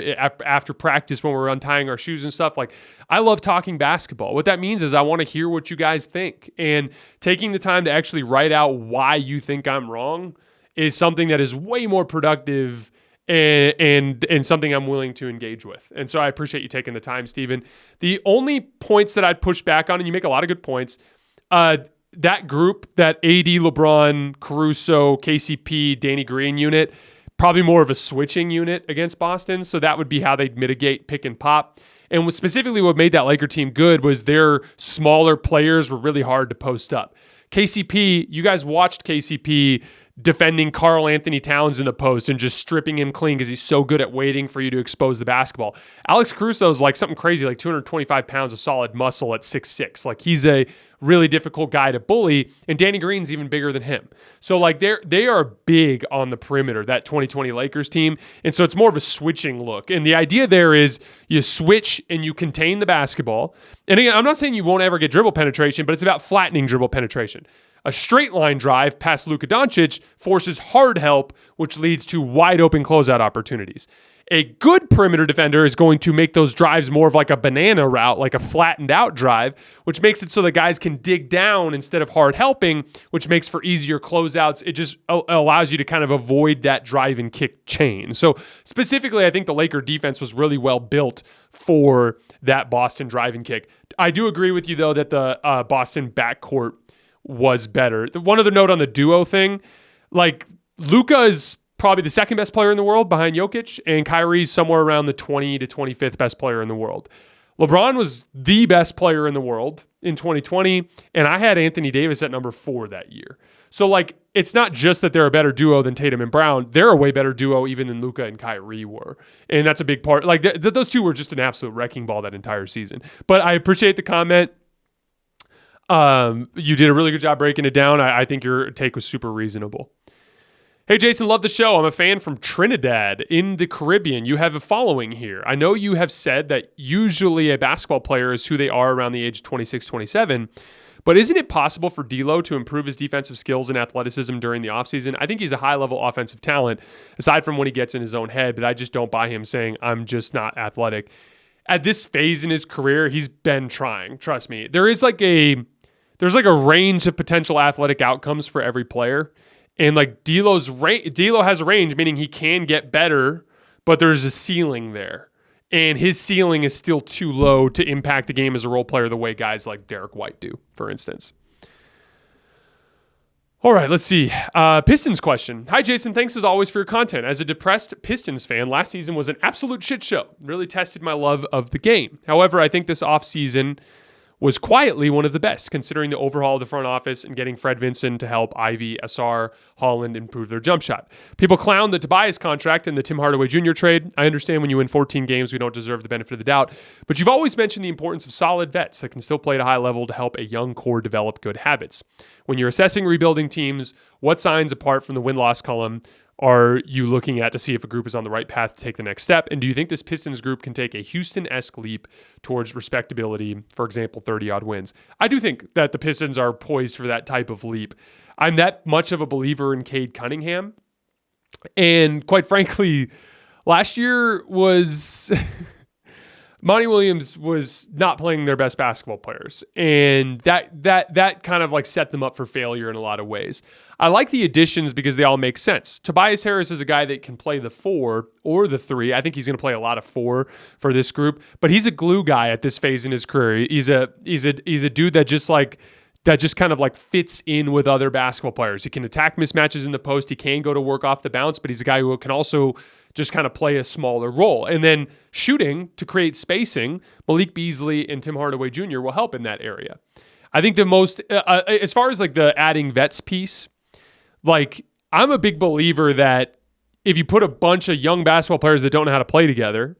after practice when we were untying our shoes and stuff. Like, I love talking basketball. What that means is I want to hear what you guys think, and taking the time to actually write out why you think I'm wrong is something that is way more productive and something I'm willing to engage with. And so I appreciate you taking the time, Steven. The only points that I'd push back on, and you make a lot of good points, that group, that AD, LeBron, Caruso, KCP, Danny Green unit, probably more of a switching unit against Boston. So that would be how they'd mitigate pick and pop. And specifically what made that Laker team good was their smaller players were really hard to post up. KCP, you guys watched KCP defending Karl Anthony Towns in the post and just stripping him clean because he's so good at waiting for you to expose the basketball. Alex Caruso is like something crazy, like 225 pounds of solid muscle at 6'6". Like he's a really difficult guy to bully, and Danny Green's even bigger than him. So like they are big on the perimeter, that 2020 Lakers team, and so it's more of a switching look. And the idea there is you switch and you contain the basketball. And again, I'm not saying you won't ever get dribble penetration, but it's about flattening dribble penetration. A straight line drive past Luka Doncic forces hard help, which leads to wide open closeout opportunities. A good perimeter defender is going to make those drives more of like a banana route, like a flattened out drive, which makes it so that guys can dig down instead of hard helping, which makes for easier closeouts. It just allows you to kind of avoid that drive and kick chain. So specifically, I think the Laker defense was really well built for that Boston drive and kick. I do agree with you, though, that the Boston backcourt was better. One other note on the duo thing, like Luka is probably the second best player in the world behind Jokic, and Kyrie's somewhere around the 20 to 25th best player in the world. LeBron was the best player in the world in 2020, and I had Anthony Davis at number 4 that year. So like, it's not just that they're a better duo than Tatum and Brown. They're a way better duo even than Luka and Kyrie were. And that's a big part. Like those two were just an absolute wrecking ball that entire season. But I appreciate the comment. You did a really good job breaking it down. I think your take was super reasonable. Hey, Jason, love the show. I'm a fan from Trinidad in the Caribbean. You have a following here. I know you have said that usually a basketball player is who they are around the age of 26, 27, but isn't it possible for D'Lo to improve his defensive skills and athleticism during the offseason? I think he's a high-level offensive talent, aside from when he gets in his own head, but I just don't buy him saying, I'm just not athletic. At this phase in his career, he's been trying, trust me. There's like a range of potential athletic outcomes for every player. And like D'Lo has a range, meaning he can get better, but there's a ceiling there. And his ceiling is still too low to impact the game as a role player the way guys like Derek White do, for instance. All right, let's see. Pistons question. Hi, Jason. Thanks as always for your content. As a depressed Pistons fan, last season was an absolute shit show. Really tested my love of the game. However, I think this offseason was quietly one of the best, considering the overhaul of the front office and getting Fred Vinson to help Ivy, SR, Holland improve their jump shot. People clown the Tobias contract and the Tim Hardaway Jr. trade. I understand when you win 14 games, we don't deserve the benefit of the doubt, but you've always mentioned the importance of solid vets that can still play at a high level to help a young core develop good habits. When you're assessing rebuilding teams, what signs apart from the win-loss column are you looking at to see if a group is on the right path to take the next step? And do you think this Pistons group can take a Houston-esque leap towards respectability, for example, 30-odd wins? I do think that the Pistons are poised for that type of leap. I'm that much of a believer in Cade Cunningham. And quite frankly, last year was... Monty Williams was not playing their best basketball players, and that kind of like set them up for failure in a lot of ways. I like the additions because they all make sense. Tobias Harris is a guy that can play the 4 or the 3. I think he's going to play a lot of 4 for this group, but he's a glue guy at this phase in his career. He's a dude that just kind of like fits in with other basketball players. He can attack mismatches in the post. He can go to work off the bounce, but he's a guy who can also just kind of play a smaller role. And then shooting to create spacing, Malik Beasley and Tim Hardaway Jr. will help in that area. I think the most, as far as like the adding vets piece, like I'm a big believer that if you put a bunch of young basketball players that don't know how to play together,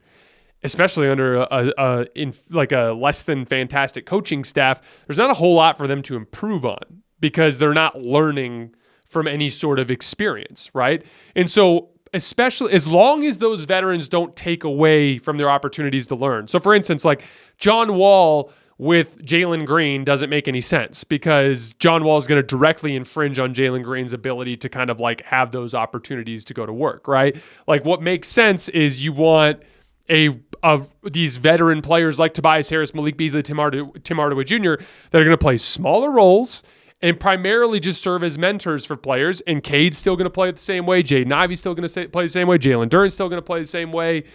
especially under a less than fantastic coaching staff, there's not a whole lot for them to improve on because they're not learning from any sort of experience, right? And so especially as long as those veterans don't take away from their opportunities to learn. So for instance, like John Wall with Jalen Green doesn't make any sense because John Wall is going to directly infringe on Jalen Green's ability to kind of like have those opportunities to go to work, right? Like what makes sense is you want these veteran players like Tobias Harris, Malik Beasley, Tim Hardaway Jr. that are going to play smaller roles and primarily just serve as mentors for players. And Cade's still going to play it the same way. Jaden Ivey's still going to play the same way. Jalen Duren's still going to play the same way.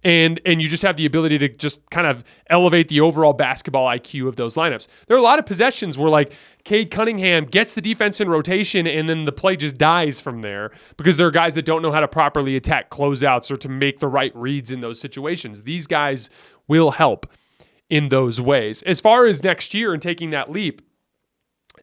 And you just have the ability to just kind of elevate the overall basketball IQ of those lineups. There are a lot of possessions where like Cade Cunningham gets the defense in rotation and then the play just dies from there because there are guys that don't know how to properly attack closeouts or to make the right reads in those situations. These guys will help in those ways. As far as next year and taking that leap,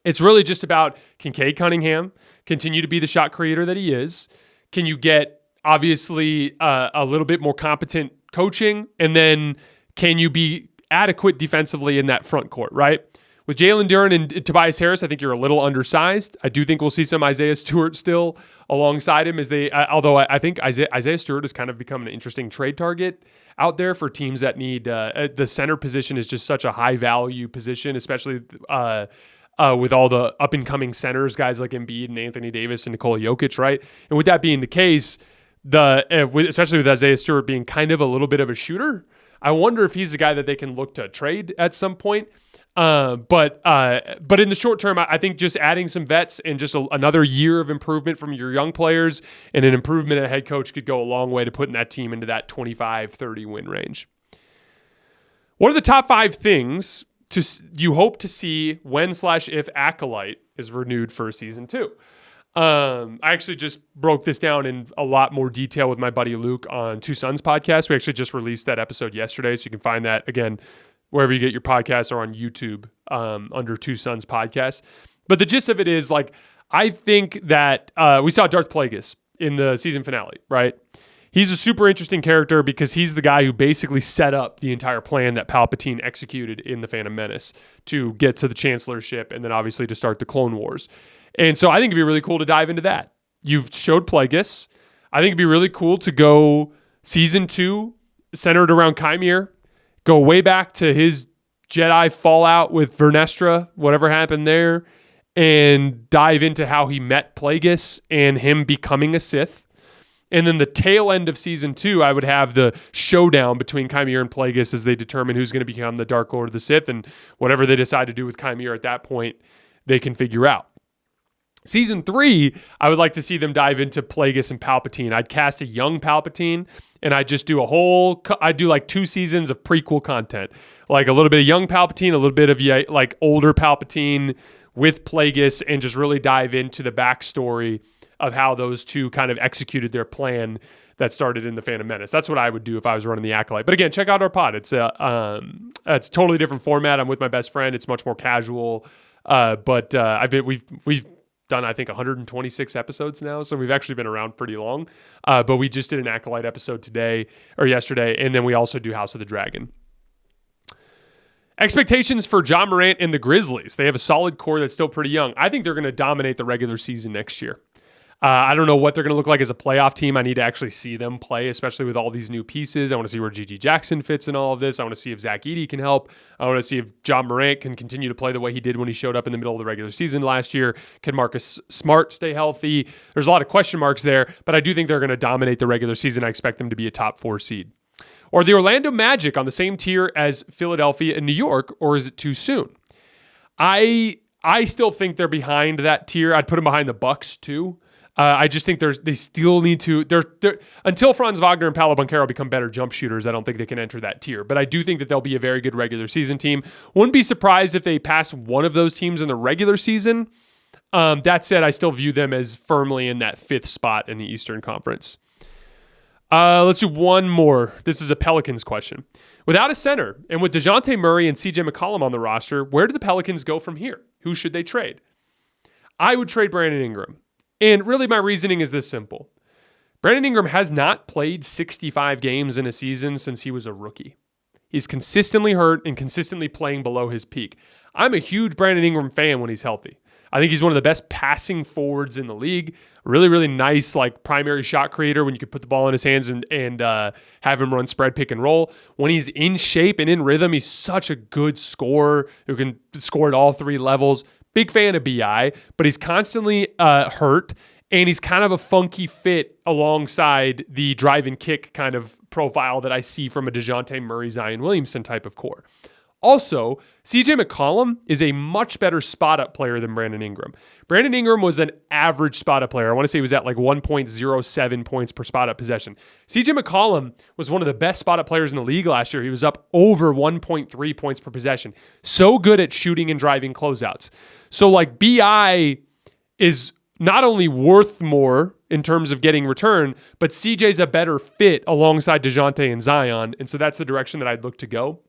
it's really just about, can Cade Cunningham continue to be the shot creator that he is? Can you get, obviously, a little bit more competent coaching? And then can you be adequate defensively in that front court, right? With Jalen Duren and Tobias Harris, I think you're a little undersized. I do think we'll see some Isaiah Stewart still alongside him although I think Isaiah Stewart has kind of become an interesting trade target out there for teams that need, the center position is just such a high value position, especially with all the up-and-coming centers, guys like Embiid and Anthony Davis and Nikola Jokic, right? And with that being the case, especially with Isaiah Stewart being kind of a little bit of a shooter, I wonder if he's a guy that they can look to trade at some point. But in the short term, I think just adding some vets and just another year of improvement from your young players and an improvement in a head coach could go a long way to putting that team into that 25-30 win range. What are the top 5 things you hope to see when/if Acolyte is renewed for season 2? I actually just broke this down in a lot more detail with my buddy Luke on Two Sons podcast. We actually just released that episode yesterday, so you can find that again wherever you get your podcasts or on YouTube under Two Sons podcast. But the gist of it is, like, I think that we saw Darth Plagueis in the season finale, right? He's a super interesting character because he's the guy who basically set up the entire plan that Palpatine executed in The Phantom Menace to get to the Chancellorship and then obviously to start the Clone Wars. And so I think it'd be really cool to dive into that. You've showed Plagueis. I think it'd be really cool to go season 2 centered around Chimere, go way back to his Jedi fallout with Vernestra, whatever happened there, and dive into how he met Plagueis and him becoming a Sith. And then the tail end of season 2, I would have the showdown between Chimere and Plagueis as they determine who's going to become the Dark Lord of the Sith, and whatever they decide to do with Chimere at that point, they can figure out. Season 3, I would like to see them dive into Plagueis and Palpatine. I'd cast a young Palpatine, and I'd just do I'd do like 2 seasons of prequel content. Like a little bit of young Palpatine, a little bit of like older Palpatine with Plagueis, and just really dive into the backstory of how those two kind of executed their plan that started in the Phantom Menace. That's what I would do if I was running the Acolyte. But again, check out our pod. It's a totally different format. I'm with my best friend. It's much more casual. But we've done, I think, 126 episodes now, so we've actually been around pretty long. But we just did an Acolyte episode yesterday, and then we also do House of the Dragon. Expectations for Ja Morant and the Grizzlies. They have a solid core that's still pretty young. I think they're going to dominate the regular season next year. I don't know what they're going to look like as a playoff team. I need to actually see them play, especially with all these new pieces. I want to see where JJ Jackson fits in all of this. I want to see if Zach Edey can help. I want to see if Ja Morant can continue to play the way he did when he showed up in the middle of the regular season last year. Can Marcus Smart stay healthy? There's a lot of question marks there, but I do think they're going to dominate the regular season. I expect them to be a top 4 seed. Or the Orlando Magic on the same tier as Philadelphia and New York, or is it too soon? I still think they're behind that tier. I'd put them behind the Bucks too. I just think they still need to. Until Franz Wagner and Paolo Banchero become better jump shooters, I don't think they can enter that tier. But I do think that they'll be a very good regular season team. Wouldn't be surprised if they pass one of those teams in the regular season. That said, I still view them as firmly in that 5th spot in the Eastern Conference. Let's do one more. This is a Pelicans question. Without a center, and with DeJounte Murray and CJ McCollum on the roster, where do the Pelicans go from here? Who should they trade? I would trade Brandon Ingram. And really my reasoning is this simple. Brandon Ingram has not played 65 games in a season since he was a rookie. He's consistently hurt and consistently playing below his peak. I'm a huge Brandon Ingram fan when he's healthy. I think he's one of the best passing forwards in the league. Really, really nice, like primary shot creator when you can put the ball in his hands and have him run spread pick and roll. When he's in shape and in rhythm, he's such a good scorer who can score at all 3 levels. Big fan of BI, but he's constantly hurt, and he's kind of a funky fit alongside the drive and kick kind of profile that I see from a DeJounte Murray, Zion Williamson type of core. Also, CJ McCollum is a much better spot-up player than Brandon Ingram. Brandon Ingram was an average spot-up player. I want to say he was at like 1.07 points per spot-up possession. CJ McCollum was one of the best spot-up players in the league last year. He was up over 1.3 points per possession. So good at shooting and driving closeouts. So like BI is not only worth more in terms of getting return, but CJ's a better fit alongside DeJounte and Zion. And so that's the direction that I'd look to go.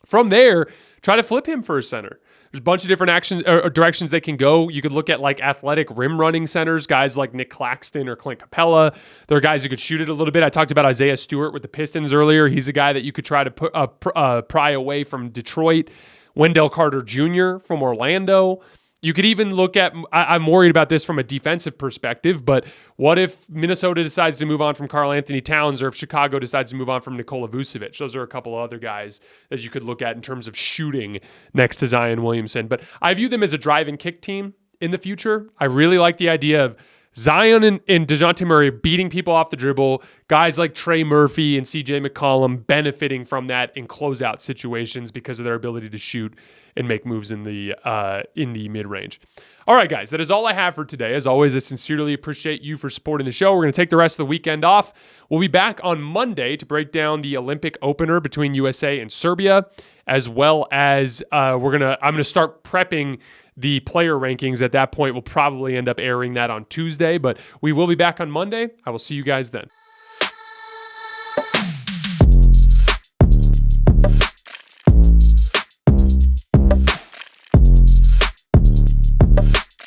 From there, try to flip him for a center. There's a bunch of different directions they can go. You could look at like athletic rim running centers, guys like Nick Claxton or Clint Capella. There are guys who could shoot it a little bit. I talked about Isaiah Stewart with the Pistons earlier. He's a guy that you could try to pry away from Detroit. Wendell Carter Jr. from Orlando. You could even look at, I'm worried about this from a defensive perspective, but what if Minnesota decides to move on from Karl Anthony Towns, or if Chicago decides to move on from Nikola Vucevic? Those are a couple of other guys that you could look at in terms of shooting next to Zion Williamson. But I view them as a drive and kick team in the future. I really like the idea of Zion and DeJounte Murray beating people off the dribble, guys like Trey Murphy and CJ McCollum benefiting from that in closeout situations because of their ability to shoot and make moves in the mid-range. All right, guys, that is all I have for today. As always, I sincerely appreciate you for supporting the show. We're going to take the rest of the weekend off. We'll be back on Monday to break down the Olympic opener between USA and Serbia, as well as I'm going to start prepping the player rankings. At that point, we'll probably end up airing that on Tuesday, but we will be back on Monday. I will see you guys then.